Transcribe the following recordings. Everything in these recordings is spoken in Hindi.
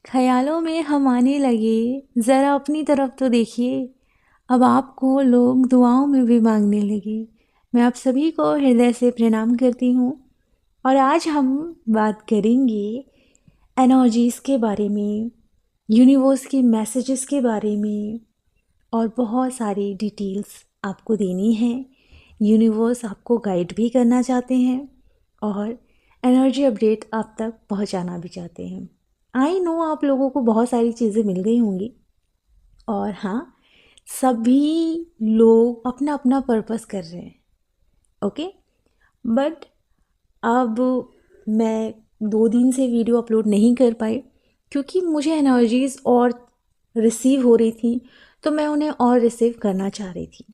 ख्यालों में हम आने लगे, ज़रा अपनी तरफ तो देखिए, अब आपको लोग दुआओं में भी मांगने लगे। मैं आप सभी को हृदय से प्रणाम करती हूँ और आज हम बात करेंगे एनर्जीज़ के बारे में, यूनिवर्स के मैसेजेस के बारे में और बहुत सारी डिटेल्स आपको देनी है। यूनिवर्स आपको गाइड भी करना चाहते हैं और एनर्जी अपडेट आप तक पहुंचाना भी चाहते हैं। आई नो आप लोगों को बहुत सारी चीज़ें मिल गई होंगी और हाँ, सभी लोग अपना अपना पर्पस कर रहे हैं, ओके। बट अब मैं 2 दिन से वीडियो अपलोड नहीं कर पाई क्योंकि मुझे एनर्जीज़ और रिसीव हो रही थी, तो मैं उन्हें और रिसीव करना चाह रही थी।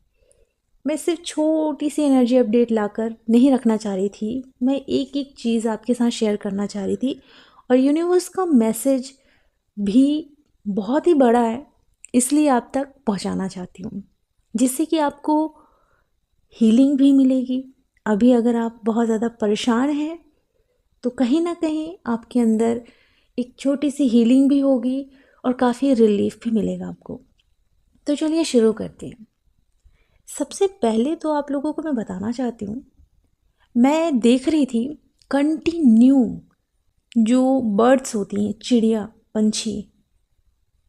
मैं सिर्फ छोटी सी एनर्जी अपडेट लाकर नहीं रखना चाह रही थी, मैं एक एक चीज़ आपके साथ शेयर करना चाह रही थी। और यूनिवर्स का मैसेज भी बहुत ही बड़ा है, इसलिए आप तक पहुंचाना चाहती हूँ, जिससे कि आपको हीलिंग भी मिलेगी। अभी अगर आप बहुत ज़्यादा परेशान हैं तो कहीं ना कहीं आपके अंदर एक छोटी सी हीलिंग भी होगी और काफ़ी रिलीफ भी मिलेगा आपको। तो चलिए शुरू करते हैं। सबसे पहले तो आप लोगों को मैं बताना चाहती हूँ, मैं देख रही थी कंटिन्यू जो बर्ड्स होती हैं, चिड़िया, पंछी,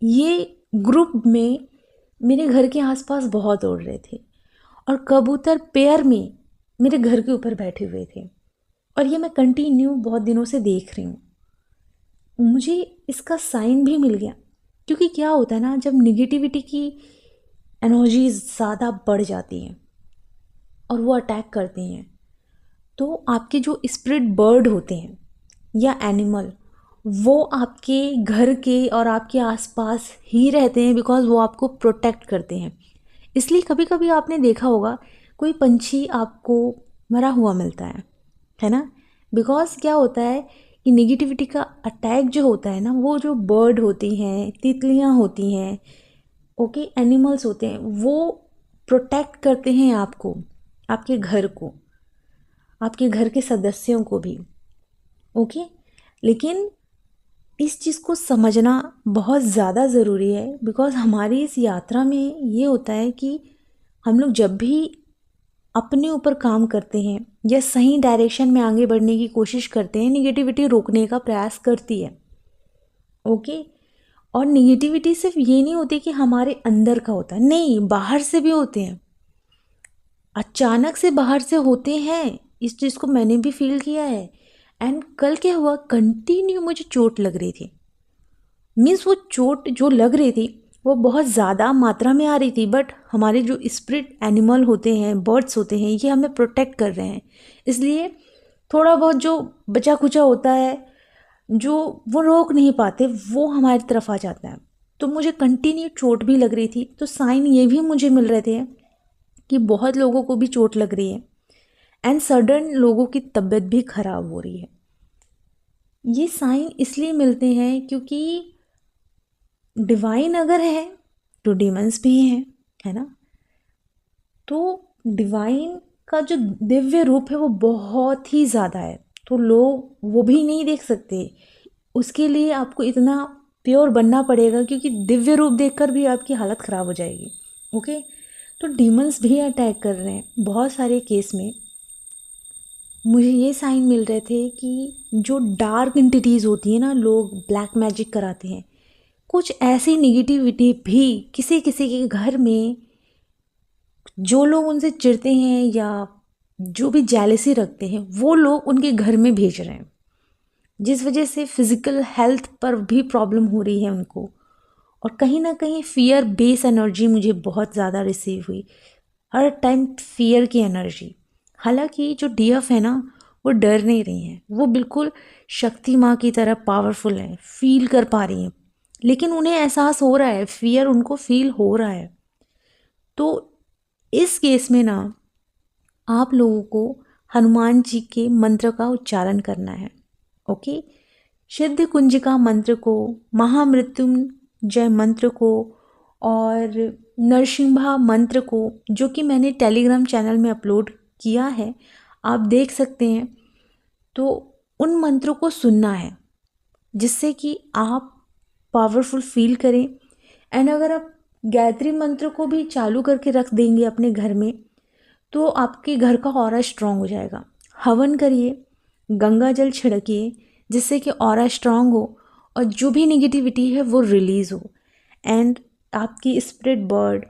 ये ग्रुप में मेरे घर के आसपास बहुत उड़ रहे थे और कबूतर पेयर में मेरे घर के ऊपर बैठे हुए थे और ये मैं कंटिन्यू बहुत दिनों से देख रही हूँ। मुझे इसका साइन भी मिल गया क्योंकि क्या होता है ना, जब निगेटिविटी की एनर्जी ज़्यादा बढ़ जाती है और वो अटैक करती हैं, तो आपके जो स्पिरिट बर्ड होते हैं या एनिमल, वो आपके घर के और आपके आसपास ही रहते हैं, बिकॉज़ वो आपको प्रोटेक्ट करते हैं। इसलिए कभी कभी आपने देखा होगा कोई पंछी आपको मरा हुआ मिलता है ना। बिकॉज़ क्या होता है कि नेगेटिविटी का अटैक जो होता है ना, वो जो बर्ड होती हैं, तितलियाँ होती हैं, ओके, एनिमल्स होते हैं, वो प्रोटेक्ट करते हैं आपको, आपके घर को, आपके घर के सदस्यों को भी, ओके। लेकिन इस चीज़ को समझना बहुत ज़्यादा ज़रूरी है, बिकॉज़ हमारी इस यात्रा में ये होता है कि हम लोग जब भी अपने ऊपर काम करते हैं या सही डायरेक्शन में आगे बढ़ने की कोशिश करते हैं, निगेटिविटी रोकने का प्रयास करती है, ओके। और निगेटिविटी सिर्फ ये नहीं होती कि हमारे अंदर का होता है, नहीं, बाहर से भी होते हैं, अचानक से बाहर से होते हैं। इस चीज़ को मैंने भी फील किया है। एंड कल क्या हुआ, कंटिन्यू मुझे चोट लग रही थी। मीन्स वो चोट जो लग रही थी वो बहुत ज़्यादा मात्रा में आ रही थी, बट हमारे जो स्पिरिट एनिमल होते हैं, बर्ड्स होते हैं, ये हमें प्रोटेक्ट कर रहे हैं। इसलिए थोड़ा बहुत जो बचा खुचा होता है, जो वो रोक नहीं पाते, वो हमारी तरफ आ जाता है। तो मुझे कंटिन्यू चोट भी लग रही थी, तो साइन ये भी मुझे मिल रहे थे कि बहुत लोगों को भी चोट लग रही है एंड सडन लोगों की तबीयत भी ख़राब हो रही है। ये साइन इसलिए मिलते हैं क्योंकि डिवाइन अगर है तो डीमंस भी हैं, है ना। तो डिवाइन का जो दिव्य रूप है वो बहुत ही ज़्यादा है, तो लोग वो भी नहीं देख सकते। उसके लिए आपको इतना प्योर बनना पड़ेगा क्योंकि दिव्य रूप देखकर भी आपकी हालत ख़राब हो जाएगी, ओके। तो डीमंस भी अटैक कर रहे हैं बहुत सारे केस में। मुझे ये साइन मिल रहे थे कि जो डार्क एंटिटीज़ होती है ना, लोग ब्लैक मैजिक कराते हैं, कुछ ऐसी निगेटिविटी भी किसी किसी के घर में, जो लोग उनसे चिढ़ते हैं या जो भी जेलसी रखते हैं, वो लोग उनके घर में भेज रहे हैं, जिस वजह से फिज़िकल हेल्थ पर भी प्रॉब्लम हो रही है उनको। और कहीं ना कहीं फियर बेस एनर्जी मुझे बहुत ज़्यादा रिसीव हुई, हर टाइम फियर की एनर्जी। हालांकि जो डीएफ है ना, वो डर नहीं रही हैं, वो बिल्कुल शक्ति माँ की तरह पावरफुल हैं, फील कर पा रही हैं, लेकिन उन्हें एहसास हो रहा है, फियर उनको फील हो रहा है। तो इस केस में ना, आप लोगों को हनुमान जी के मंत्र का उच्चारण करना है, ओके। सिद्ध कुंजिका मंत्र को, महामृत्युंजय मंत्र को और नरसिम्हा मंत्र को, जो कि मैंने टेलीग्राम चैनल में अपलोड किया है, आप देख सकते हैं। तो उन मंत्रों को सुनना है जिससे कि आप पावरफुल फील करें। एंड अगर आप गायत्री मंत्र को भी चालू करके रख देंगे अपने घर में तो आपके घर का ऑरा स्ट्रांग हो जाएगा। हवन करिए, गंगा जल छिड़किए जिससे कि ऑरा स्ट्रांग हो और जो भी नेगेटिविटी है वो रिलीज़ हो। एंड आपकी स्पिरिट बर्ड,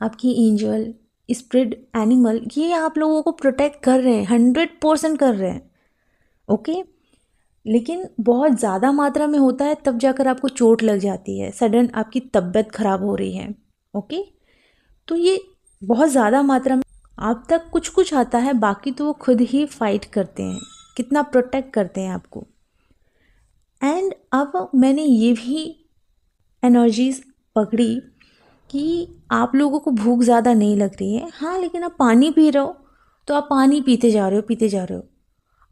आपकी एंजल, स्पिरिट एनिमल, ये आप लोगों को प्रोटेक्ट कर रहे हैं, 100% कर रहे हैं। ओके, लेकिन बहुत ज़्यादा मात्रा में होता है तब जाकर आपको चोट लग जाती है, सडन आपकी तबीयत खराब हो रही है। ओके, तो ये बहुत ज़्यादा मात्रा में आप तक कुछ कुछ आता है, बाकी तो वो खुद ही फाइट करते हैं, कितना प्रोटेक्ट करते हैं आपको। एंड अब मैंने ये भी एनर्जीज पकड़ी कि आप लोगों को भूख ज़्यादा नहीं लग रही है, हाँ, लेकिन आप पानी पी रहे हो तो आप पानी पीते जा रहे हो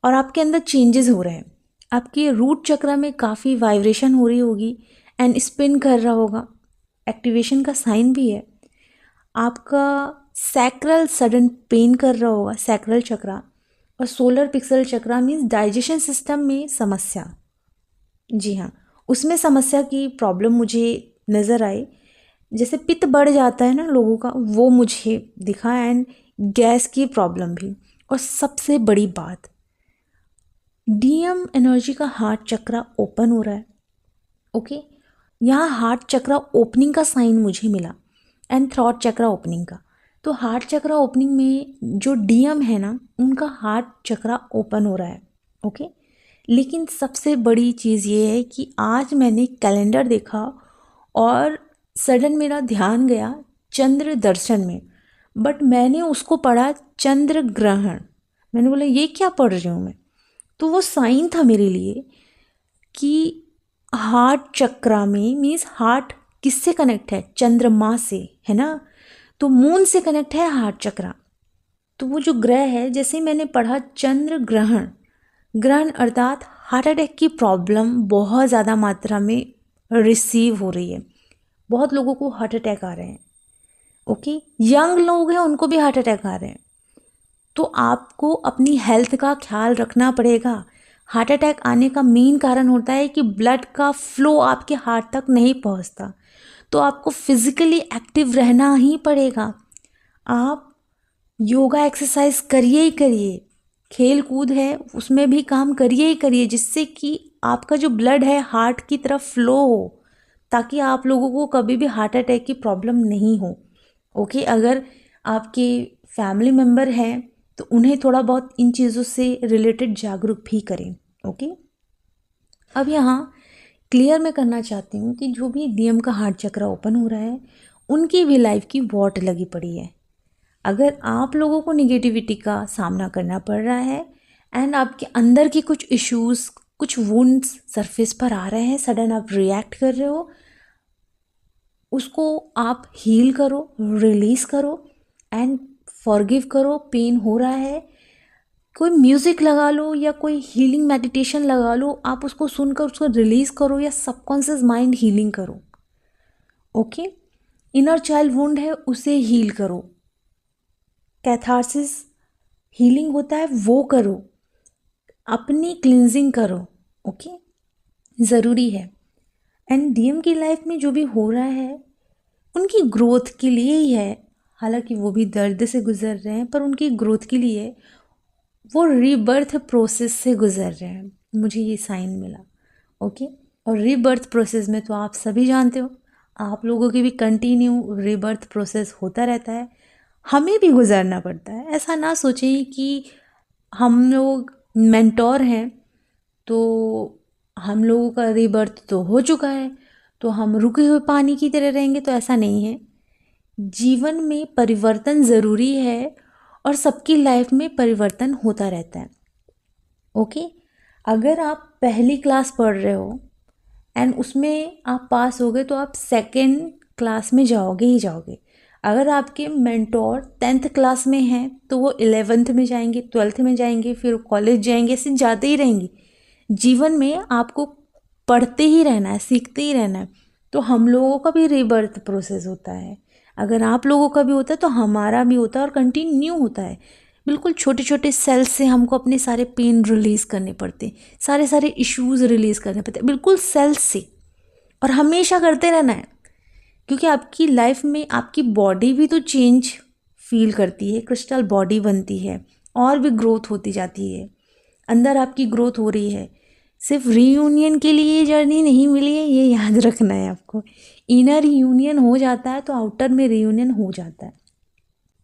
और आपके अंदर चेंजेस हो रहे हैं। आपके रूट चक्र में काफ़ी वाइब्रेशन हो रही होगी एंड स्पिन कर रहा होगा, एक्टिवेशन का साइन भी है। आपका सैक्रल सडन पेन कर रहा होगा, सैक्रल चक्रा, और सोलर पिक्सल चक्रा मीन्स डाइजेशन सिस्टम में समस्या। जी हाँ, उसमें समस्या की प्रॉब्लम मुझे नज़र आई, जैसे पित्त बढ़ जाता है ना लोगों का, वो मुझे दिखा। एंड गैस की प्रॉब्लम भी। और सबसे बड़ी बात, डीएम एनर्जी का हार्ट चक्रा ओपन हो रहा है। ओके, यहाँ हार्ट चक्रा ओपनिंग का साइन मुझे मिला एंड थ्रॉट चक्रा ओपनिंग का। तो हार्ट चक्रा ओपनिंग में जो डीएम है ना, उनका हार्ट चक्रा ओपन हो रहा है। ओके, लेकिन सबसे बड़ी चीज़ ये है कि आज मैंने कैलेंडर देखा और सडन मेरा ध्यान गया चंद्र दर्शन में, बट मैंने उसको पढ़ा चंद्र ग्रहण। मैंने बोला ये क्या पढ़ रही हूँ मैं, तो वो साइन था मेरे लिए कि हार्ट चक्रा में मीन्स हार्ट किससे कनेक्ट है, चंद्रमा से, है ना, तो मून से कनेक्ट है हार्ट चक्रा। तो वो जो ग्रह है, जैसे मैंने पढ़ा चंद्र ग्रहण, ग्रहण अर्थात हार्ट अटैक की प्रॉब्लम बहुत ज़्यादा मात्रा में रिसीव हो रही है, बहुत लोगों को हार्ट अटैक आ रहे हैं। ओके, यंग लोग हैं उनको भी हार्ट अटैक आ रहे हैं, तो आपको अपनी हेल्थ का ख्याल रखना पड़ेगा। हार्ट अटैक आने का मेन कारण होता है कि ब्लड का फ्लो आपके हार्ट तक नहीं पहुंचता, तो आपको फिजिकली एक्टिव रहना ही पड़ेगा। आप योगा एक्सरसाइज करिए ही करिए, खेल कूद है उसमें भी काम करिए ही करिए, जिससे कि आपका जो ब्लड है हार्ट की तरफ फ्लो हो, ताकि आप लोगों को कभी भी हार्ट अटैक की प्रॉब्लम नहीं हो। ओके, अगर आपके फैमिली मेम्बर हैं तो उन्हें थोड़ा बहुत इन चीज़ों से रिलेटेड जागरूक भी करें। ओके, अब यहाँ क्लियर मैं करना चाहती हूँ कि जो भी डीएम का हार्ट चक्र ओपन हो रहा है, उनकी भी लाइफ की वॉट लगी पड़ी है। अगर आप लोगों को निगेटिविटी का सामना करना पड़ रहा है एंड आपके अंदर की कुछ इश्यूज़, कुछ वुंड्स सरफेस पर आ रहे हैं, सडन आप रिएक्ट कर रहे हो, उसको आप हील करो, रिलीज़ करो एंड फॉरगिव करो। पेन हो रहा है, कोई म्यूज़िक लगा लो या कोई हीलिंग मेडिटेशन लगा लो, आप उसको सुनकर उसको रिलीज़ करो या सबकॉन्शियस माइंड हीलिंग करो। ओके, इनर चाइल्ड वुंड है उसे हील करो, कैथारसिस हीलिंग होता है वो करो, अपनी क्लिनजिंग करो। ओके, ज़रूरी है। एंड डीएम की लाइफ में जो भी हो रहा है उनकी ग्रोथ के लिए ही है, हालांकि वो भी दर्द से गुजर रहे हैं, पर उनकी ग्रोथ के लिए वो रीबर्थ प्रोसेस से गुजर रहे हैं, मुझे ये साइन मिला। ओके, और रीबर्थ प्रोसेस में तो आप सभी जानते हो, आप लोगों की भी कंटिन्यू रीबर्थ प्रोसेस होता रहता है, हमें भी गुजरना पड़ता है। ऐसा ना सोचें कि हम लोग मेंटोर हैं तो हम लोगों का रीबर्थ तो हो चुका है तो हम रुके हुए पानी की तरह रहेंगे, तो ऐसा नहीं है। जीवन में परिवर्तन ज़रूरी है और सबकी लाइफ में परिवर्तन होता रहता है। ओके, अगर आप पहली क्लास पढ़ रहे हो एंड उसमें आप पास हो गए तो आप सेकेंड क्लास में जाओगे ही जाओगे। अगर आपके मेंटोर 10th क्लास में हैं तो वो 11th में जाएंगे, 12th में जाएंगे, फिर कॉलेज जाएंगे, ऐसे जाते ही रहेंगे। जीवन में आपको पढ़ते ही रहना है, सीखते ही रहना है। तो हम लोगों का भी रीबर्थ प्रोसेस होता है, अगर आप लोगों का भी होता है तो हमारा भी होता है और कंटिन्यू होता है। बिल्कुल छोटे छोटे सेल्स से हमको अपने सारे पेन रिलीज़ करने पड़ते हैं, सारे इश्यूज़ रिलीज़ करने पड़ते हैं, बिल्कुल सेल्स से। और हमेशा करते रहना है, क्योंकि आपकी लाइफ में आपकी बॉडी भी तो चेंज फील करती है, क्रिस्टल बॉडी बनती है और भी ग्रोथ होती जाती है, अंदर आपकी ग्रोथ हो रही है। सिर्फ रीयूनियन के लिए ये जर्नी नहीं मिली है, ये याद रखना है आपको। इनर रीयूनियन हो जाता है तो आउटर में रीयूनियन हो जाता है।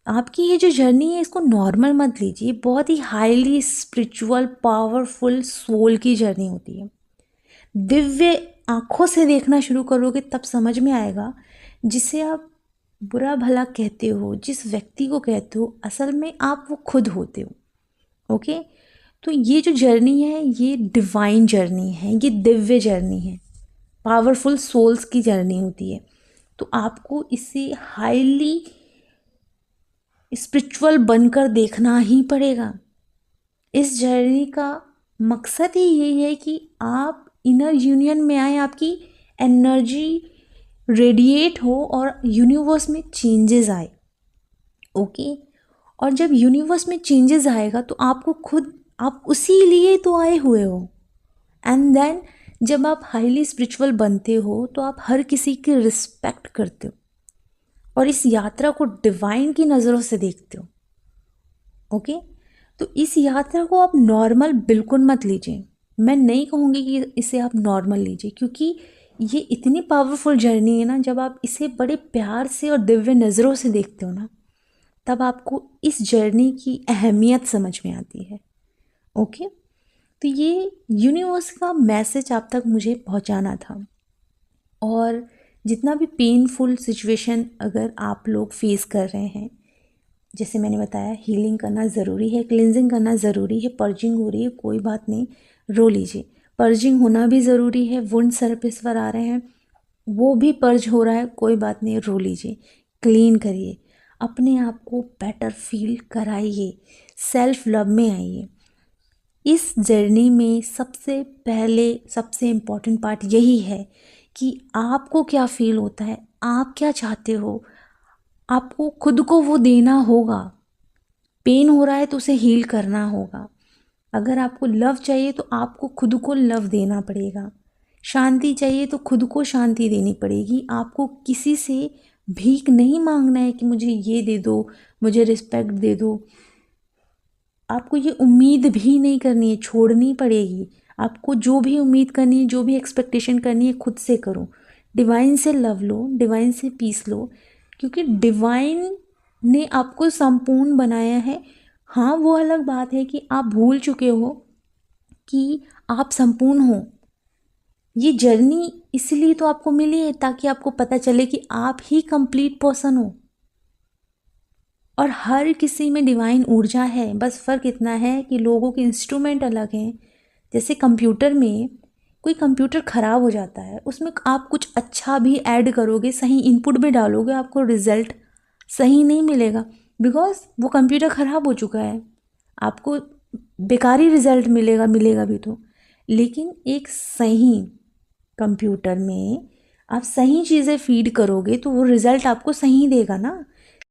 आपकी ये जो जर्नी है इसको नॉर्मल मत लीजिए, बहुत ही हाईली स्पिरिचुअल पावरफुल सोल की जर्नी होती है। दिव्य आँखों से देखना शुरू करोगे तब समझ में आएगा, जिसे आप बुरा भला कहते हो, जिस व्यक्ति को कहते हो, असल में आप वो खुद होते हो। ओके, तो ये जो जर्नी है ये डिवाइन जर्नी है, ये दिव्य जर्नी है, पावरफुल सोल्स की जर्नी होती है। तो आपको इसे हाईली स्पिरिचुअल बनकर देखना ही पड़ेगा। इस जर्नी का मकसद ही यही है कि आप इनर यूनियन में आए, आपकी एनर्जी रेडिएट हो और यूनिवर्स में चेंजेस आए। ओके, और जब यूनिवर्स में चेंजेस आएगा तो आपको खुद, आप उसी लिए तो आए हुए हो। एंड देन जब आप हाईली स्पिरिचुअल बनते हो तो आप हर किसी की रिस्पेक्ट करते हो और इस यात्रा को डिवाइन की नज़रों से देखते हो। ओके, तो इस यात्रा को आप नॉर्मल बिल्कुल मत लीजिए। मैं नहीं कहूँगी कि इसे आप नॉर्मल लीजिए, क्योंकि ये इतनी पावरफुल जर्नी है ना, जब आप इसे बड़े प्यार से और दिव्य नज़रों से देखते हो ना, तब आपको इस जर्नी की अहमियत समझ में आती है। ओके, तो ये यूनिवर्स का मैसेज आप तक मुझे पहुंचाना था। और जितना भी पेनफुल सिचुएशन अगर आप लोग फेस कर रहे हैं, जैसे मैंने बताया, हीलिंग करना ज़रूरी है, क्लिनजिंग करना ज़रूरी है, पर्जिंग हो रही है, कोई बात नहीं, रो लीजिए। पर्जिंग होना भी ज़रूरी है, वुंड सरफेस पर आ रहे हैं, वो भी पर्ज हो रहा है, कोई बात नहीं, रो लीजिए, क्लीन करिए, अपने आप को बेटर फील कराइए, सेल्फ लव में आइए। इस जर्नी में सबसे पहले सबसे इम्पॉर्टेंट पार्ट यही है कि आपको क्या फील होता है, आप क्या चाहते हो, आपको खुद को वो देना होगा। पेन हो रहा है तो उसे हील करना होगा। अगर आपको लव चाहिए तो आपको खुद को लव देना पड़ेगा। शांति चाहिए तो खुद को शांति देनी पड़ेगी। आपको किसी से भीख नहीं मांगना है कि मुझे ये दे दो, मुझे रिस्पेक्ट दे दो। आपको ये उम्मीद भी नहीं करनी है, छोड़नी पड़ेगी। आपको जो भी उम्मीद करनी है, जो भी एक्सपेक्टेशन करनी है, खुद से करो। डिवाइन से लव लो, डिवाइन से पीस लो, क्योंकि डिवाइन ने आपको संपूर्ण बनाया है। हाँ, वो अलग बात है कि आप भूल चुके हो कि आप संपूर्ण हो। ये जर्नी इसलिए तो आपको मिली है ताकि आपको पता चले कि आप ही कंप्लीट पर्सन हो और हर किसी में डिवाइन ऊर्जा है। बस फ़र्क इतना है कि लोगों के इंस्ट्रूमेंट अलग हैं। जैसे कंप्यूटर में कोई कंप्यूटर ख़राब हो जाता है, उसमें आप कुछ अच्छा भी ऐड करोगे, सही इनपुट भी डालोगे, आपको रिज़ल्ट सही नहीं मिलेगा, बिकॉज वो कंप्यूटर ख़राब हो चुका है। आपको बेकारी रिज़ल्ट मिलेगा भी तो। लेकिन एक सही कंप्यूटर में आप सही चीज़ें फीड करोगे तो वो रिज़ल्ट आपको सही देगा ना।